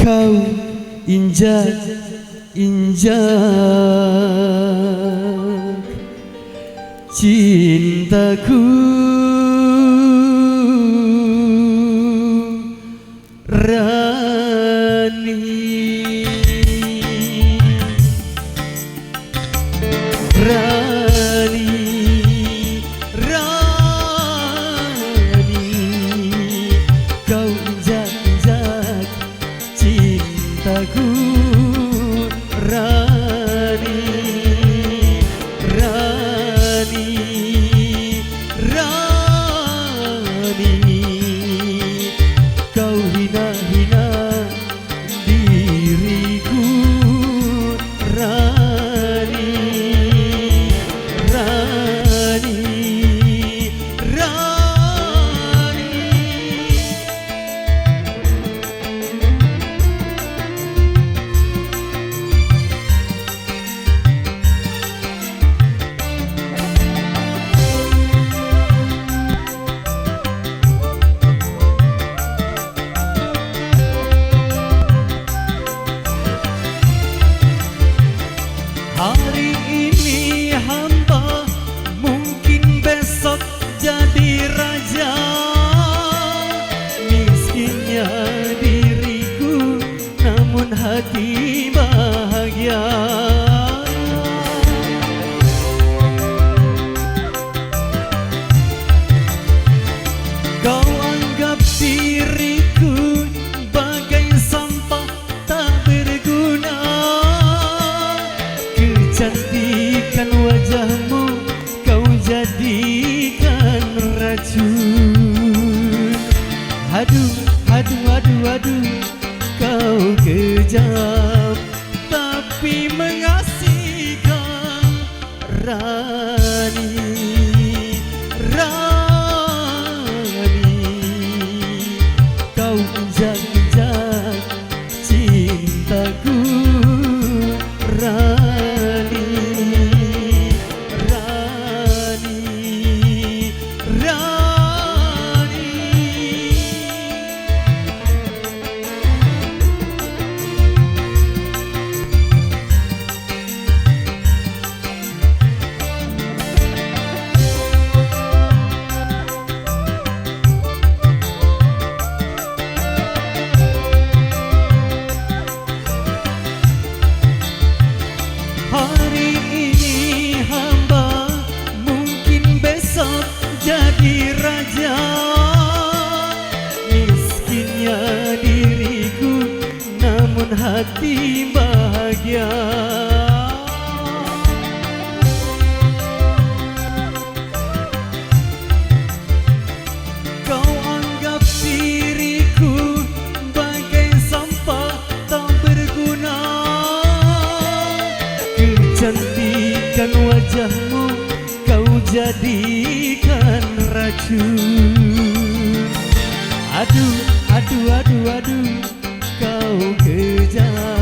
Kau injak cintaku, Rani, Rani, Rani. Kau injak cintaku, Rani, Rani, Rani. Kau hina-hina diriku, Rani, Rani, Rani. Hari ini hamba, mungkin besok jadi raja. Miskinnya diriku, namun hati bahagia. Kau anggap diriku bagai sampah tak berguna. Kecantikan wajahmu kau jadikan racun. Aduh, aduh, aduh, aduh, kau kejam tapi mengasihkan, Rani, Rani. Kau injak cintaku, Rani, Rani, Rani. Hari ini hamba, mungkin besok jadi raja. Miskinnya diriku, namun hati bahagia. Kau anggap diriku bagai sampah tak berguna. Kecantikan wajahmu kau jadikan racun. Aduh, aduh, aduh, aduh, kau kejam